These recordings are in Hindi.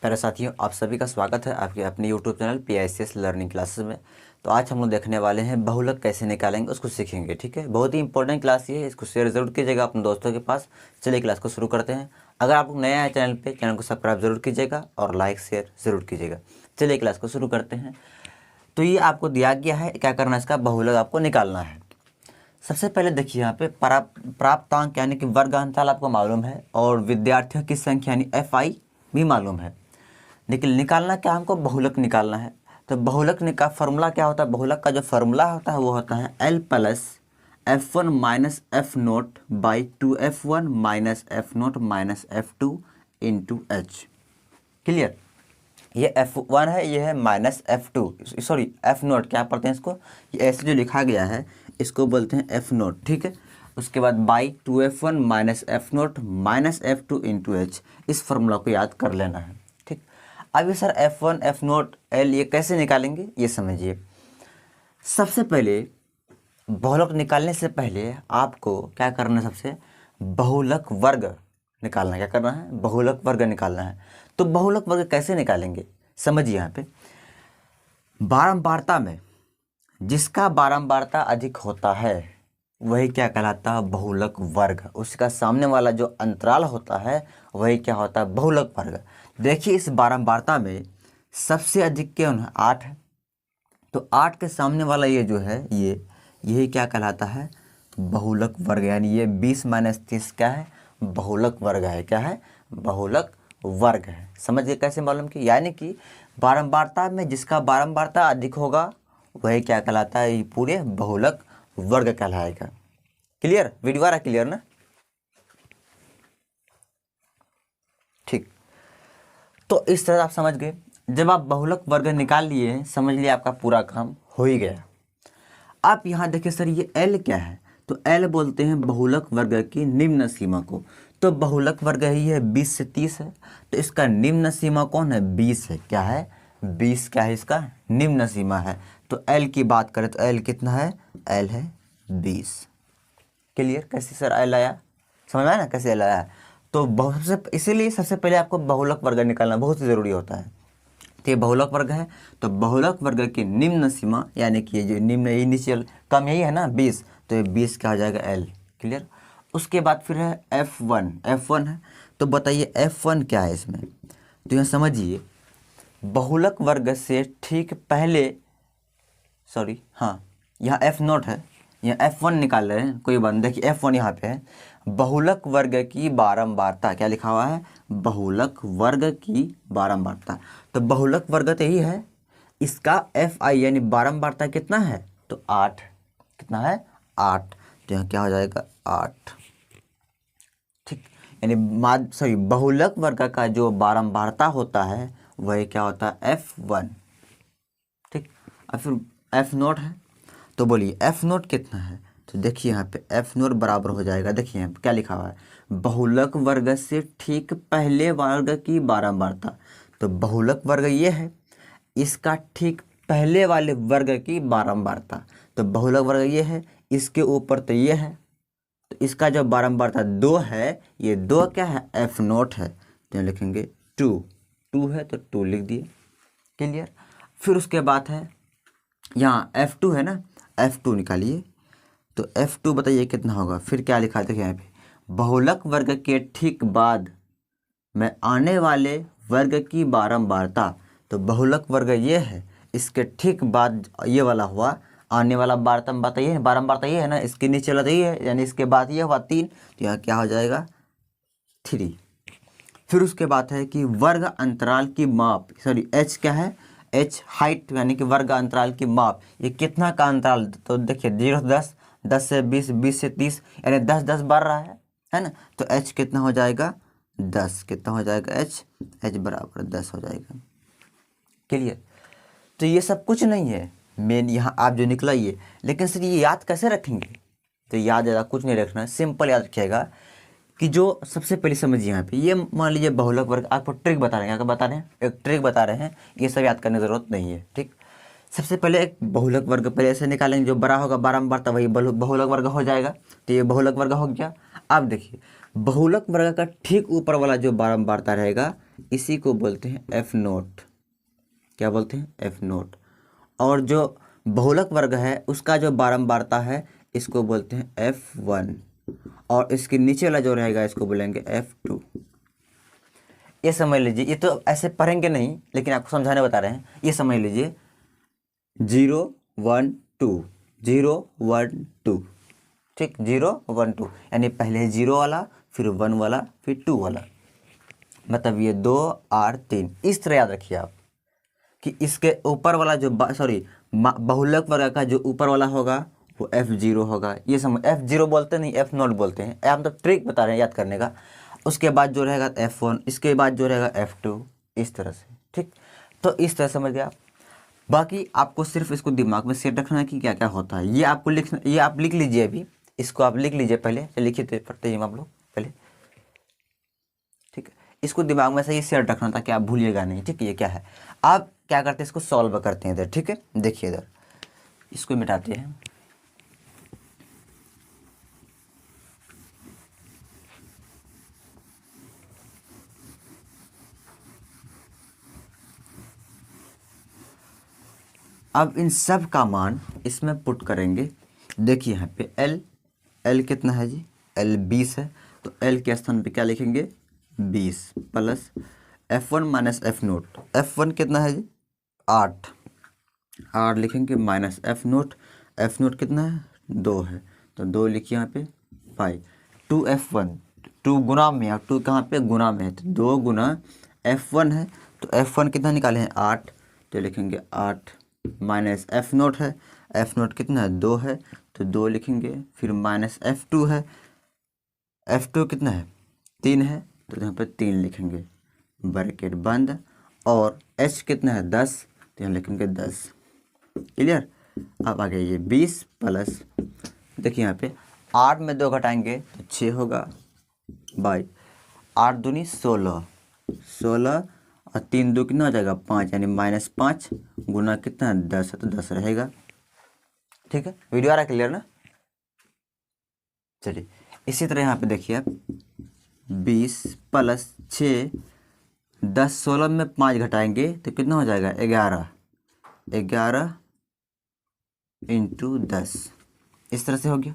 प्यारे साथियों, आप सभी का स्वागत है आपके अपने YouTube channel PICS learning classes में। तो आज हम लोग देखने वाले हैं बहुलक कैसे निकालेंगे, उसको सीखेंगे। ठीक है, बहुत ही इंपॉर्टेंट क्लास ये है, इसको शेयर जरूर कीजिएगा अपने दोस्तों के पास। चलिए क्लास को शुरू करते हैं। अगर आप लोग नया है चैनल पे, चैनल को सब्सक्राइब जरूर कीजिएगा और लाइक शेयर जरूर कीजिएगा। चलिए क्लास को शुरू करते हैं। तो ये आपको दिया गया है, क्या करना है, इसका बहुलक आपको निकालना है। सबसे पहले देखिए यहाँ पे प्राप्तांक यानी कि वर्गांताल आपको मालूम है और विद्यार्थियों की संख्या यानी FI भी मालूम है। लेकिन निकालना क्या, हमको बहुलक निकालना है। तो बहुलक का फॉर्मूला क्या होता है, बहुलक का जो फॉर्मूला होता है वो होता है L plus F1 minus F note by 2F1 minus F note minus F2 into H। Clear. ये F1 है, ये है minus F2, sorry F note क्या पढ़ते हैं इसको, ये ऐसे जो लिखा गया है इसको बोलते हैं F नोट। ठीक है, उसके बाद by 2F1 minus F note minus F2 into H। इस फॉर्मूला को याद कर लेना है। ठीक, अभी sir F1 F note L ये कैसे निकालेंगे ये समझिए। सबसे पहले बहुलक निकालने से पहले आपको क्या करना है, सबसे बहुलक वर्ग निकालना है। क्या करना है, बहुलक वर्ग निकालना है। तो बहुलक वर्ग कैसे निकालेंगे समझिए। यहाँ पे बारंबारता में जिसका बारंबारता अधिक होता है वही क्या कहलाता है, बहुलक वर्ग। उसका सामने वाला जो अंतराल होता है वही क्या होता है, बहुलक वर्ग। देखिए इस बारंबारता में सबसे अधिक क्या है, 8 है। तो 8 के सामने वाला ये जो है यही क्या कहलाता है, बहुलक वर्ग। यानी ये 20 माइनस 30 क्या है, बहुलक वर्ग है। क्या है, बहुलक वर्ग है। समझिए कैसे मालूम कि, यानी कि बारंबारता में जिसका बारंबारता अधिक होगा वही क्या कहलाता है, ये पूरे बहुलक वर्ग कहलाएगा। क्लियर, वीडियो आ रहा क्लियर ना। ठीक, तो इस तरह आप समझ गए। जब आप बहुलक वर्ग निकाल लिए हैं, समझ लिए आपका पूरा काम हो ही गया। आप यहाँ देखिए सर ये L क्या है, तो L बोलते हैं बहुलक वर्ग की निम्न सीमा को। तो बहुलक वर्ग ही है 20 से 30 है, तो इसका निम्न सीमा कौन है, 20 है। क्या है, 20 क्या है, इसका निम्न सीमा है। तो L की बात करें तो L कितना है, L है 20। क्लियर, कैसे सर L आया, समझ में आया ना कैसे L आया। तो इसीलिए सबसे पहले आपको बहुलक वर्ग निकालना बहुत ही ज़रूरी होता है। तो ये बहुलक वर्ग है, तो बहुलक वर्ग की निम्न सीमा यानी कि ये जो निम्न इनिशियल कम यही है ना 20, तो ये 20 क्या हो जाएगा L। क्लियर। उसके बाद फिर है F1 है। तो बताइए F1 क्या है इसमें। तो यहाँ समझिए बहुलक वर्ग से ठीक पहले, सॉरी हाँ यहाँ F नोट है, यहाँ F1 निकाल रहे हैं, कोई बात नहीं। देखिए F1 यहाँ पे है, बहुलक वर्ग की बारंबारता। क्या लिखा हुआ है, बहुलक वर्ग की बारंबारता। तो बहुलक वर्ग तो यही है, इसका FI यानी बारंबारता कितना है, तो 8। कितना है, 8। तो यहाँ क्या हो जाएगा, 8। ठीक, यानी बहुलक वर्ग का जो बारंबारता होता है वही क्या होता है, F1। ठीक, अब फिर F नोट है, तो बोलिए F नोट कितना है। तो देखिए यहाँ पे F नोट बराबर हो जाएगा, देखिए यहाँ पे क्या लिखा हुआ है, बहुलक वर्ग से ठीक पहले वर्ग की बारंबारता। तो बहुलक वर्ग ये है, इसका ठीक पहले वाले वर्ग की बारंबारता। तो बहुलक वर्ग ये है, इसके ऊपर तो ये है, तो इसका जो बारंबारता 2 है, ये 2 क्या है, F नोट है। तो लिखेंगे 2 है तो 2 लिख दिए। क्लियर। फिर उसके बाद है यहाँ F2 है ना, F2 निकालिए। तो F2 बताइए कितना होगा। फिर क्या लिखा है, देखिए यहाँ पे बहुलक वर्ग के ठीक बाद में आने वाले वर्ग की बारंबारता। तो बहुलक वर्ग ये है, इसके ठीक बाद ये वाला हुआ आने वाला बारंबारता ये है ना, इसके नीचे वाला ये है, यानी इसके बाद ये हुआ 3। तो यहाँ क्या हो जाएगा, 3। फिर उसके बाद है कि वर्ग अंतराल की माप, सॉरी H क्या है, H हाइट यानी कि वर्ग अंतराल की माप। ये कितना का अंतराल, तो देखिए 0 से 10, 10 से 20, 20 से 30, यानी 10 10 बढ़ रहा है ना। तो H कितना हो जाएगा, 10। कितना हो जाएगा, H बराबर 10 हो जाएगा। क्लियर। तो ये सब कुछ नहीं है मेन यहाँ आप जो निकला ये, लेकिन सर ये याद कैसे रखेंगे। तो याद ज़्यादा कुछ नहीं रखना, सिंपल याद रखिएगा कि जो सबसे पहले समझिए यहाँ पे, ये मान लीजिए बहुलक वर्ग, आपको ट्रिक बता रहे हैं। क्या बता रहे हैं, एक ट्रिक बता रहे हैं, ये सब याद करने की ज़रूरत नहीं है। ठीक, सबसे पहले एक बहुलक वर्ग पहले ऐसे निकालेंगे, जो बड़ा होगा बारंबारता वही बहुलक वर्ग हो जाएगा। तो ये बहुलक वर्ग हो गया। अब देखिए बहुलक वर्ग का ठीक ऊपर वाला जो बारंबारता रहेगा इसी को बोलते हैं एफ नोट। क्या बोलते हैं? F note. और जो बहुलक वर्ग है उसका जो बारंबारता है इसको बोलते हैं F1, और इसके नीचे वाला जो रहेगा इसको बोलेंगे F2। ये समझ लीजिए, ये तो ऐसे पढ़ेंगे नहीं लेकिन आपको समझाने बता रहे हैं। ये समझ लीजिए 0 1 2 0 1 2, ठीक, 0 1 2, यानी पहले 0 वाला, फिर 1 वाला, फिर 2 वाला, मतलब ये 2 8 3। इस तरह याद रखिए आप कि इसके ऊपर वाला जो बहुलक वर्ग का जो ऊपर वाला होगा वो F0 होगा। ये समझ, F0 बोलते नहीं, F नोट बोलते हैं। आप मतलब ट्रिक बता रहे हैं याद करने का। उसके बाद जो रहेगा F1, इसके बाद जो रहेगा F2, इस तरह से, ठीक। तो इस तरह समझ गया। बाकी आपको सिर्फ इसको दिमाग में सेट रखना है कि क्या क्या होता है। ये आपको लिखना, ये आप लिख लीजिए, अभी इसको आप लिख लीजिए पहले। लिखिए तो पढ़ते ही आप लोग पहले, ठीक है। इसको दिमाग में से ये सेट रखना ताकि आप भूलिएगा नहीं, ठीक है। ये क्या है, आप क्या करते हैं, इसको सॉल्व करते हैं इधर, ठीक है। देखिए इधर, इसको मिटाते हैं। अब इन सब का मान इसमें पुट करेंगे। देखिए यहाँ पे L कितना है जी, L 20 है, तो L के स्थान पे क्या लिखेंगे 20 plus F1 minus F note. F1 कितना है जी 8 लिखेंगे, माइनस F नोट कितना है 2 है, तो 2 लिखिए यहाँ पे 5। 2F1, 2 गुना में, और 2 कहाँ पे गुना में है, तो 2 गुना F1 है, तो F1 कितना निकाले हैं 8, तो लिखेंगे 8 माइनस F नोट है, F नोट कितना है 2 है, तो 2 लिखेंगे, फिर माइनस F2 है, F2 कितना है 3 है, तो यहाँ पे 3 लिखेंगे, ब्रैकेट बंद। और H कितना है 10, तो यहाँ लिखेंगे 10। क्लियर। अब आगे ये 20 प्लस, देखिए यहाँ पे 8 में 2 घटाएंगे तो 6 होगा, बाई 8 दूनी 16 और 3 2 कितना हो जाएगा 5, यानी माइनस 5 गुना कितना 10 है, तो 10 रहेगा, ठीक है। वीडियो आ रहा है क्लियर ना? चलिए इसी तरह यहाँ पे देखिए आप 20 प्लस 6, 10 16 में 5 घटाएंगे तो कितना हो जाएगा 11 इंटू 10, इस तरह से हो गया।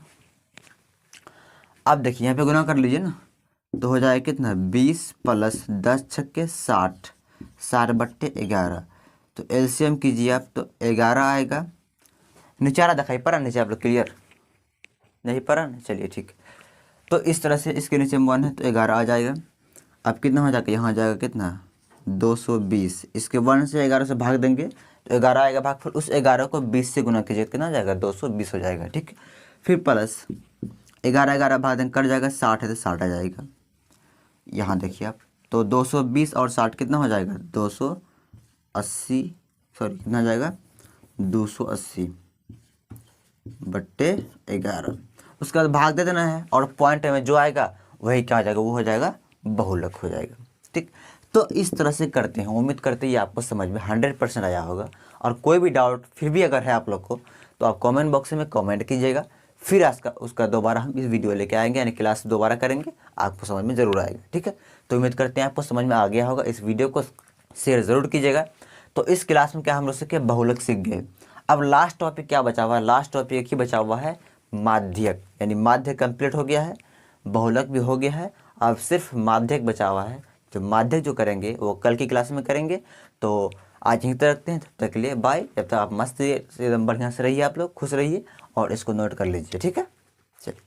अब देखिए यहाँ पे गुना कर लीजिए ना, तो हो जाएगा कितना 20 प्लस 10 छक्के 60 बट्टे 11, तो एलसीएम कीजिए आप तो 11 आएगा। नीचे आ रहा दिखाई पड़ा नीचे आप लोग, क्लियर नहीं पड़ा ना? चलिए ठीक। तो इस तरह से इसके नीचे 1 है तो 11 आ जाएगा। अब कितना हो जाएगा, यहाँ आ जाएगा कितना 220, इसके 1 से 11 से भाग देंगे तो 11 आएगा भाग, फिर उस 11 को 20 से गुना कीजिए, कितना आ जाएगा 220 हो जाएगा, ठीक। फिर प्लस 11 भाग देंगे कट जाएगा, 60 है तो 60 आ जाएगा। यहाँ देखिए आप, तो 220 और 60 कितना हो जाएगा 280, सॉरी कितना आ जाएगा 280 बट्टे 11, उसके बाद भाग दे देना है, और पॉइंट में जो आएगा वही क्या हो जाएगा, वो हो जाएगा बहुलक हो जाएगा, ठीक। तो इस तरह से करते हैं। उम्मीद करते हैं ये आपको समझ में 100% आया होगा। और कोई भी डाउट फिर भी अगर है आप लोग को तो आप कमेंट बॉक्स में कमेंट कीजिएगा, फिर उसका दोबारा हम इस वीडियो लेके आएंगे, यानी क्लास दोबारा करेंगे, आपको समझ में ज़रूर आएगा, ठीक है। तो उम्मीद करते हैं आपको समझ में आ गया होगा। इस वीडियो को शेयर ज़रूर कीजिएगा। तो इस क्लास में क्या हम लोग सीखे, बहुलक सीख गए। अब लास्ट टॉपिक क्या बचा हुआ है, लास्ट टॉपिक एक ही बचा हुआ है, माध्यक, यानी माध्यक कंप्लीट हो गया है, बहुलक भी हो गया है, अब सिर्फ माध्यक बचा हुआ है। जो माध्यक जो करेंगे वो कल की क्लास में करेंगे। तो आज यहीं तक रखते हैं, तब तक के लिए बाय। जब तक आप मस्त एकदम बढ़िया से रहिए, आप लोग खुश रहिए और इसको नोट कर लीजिए, ठीक है। चलिए।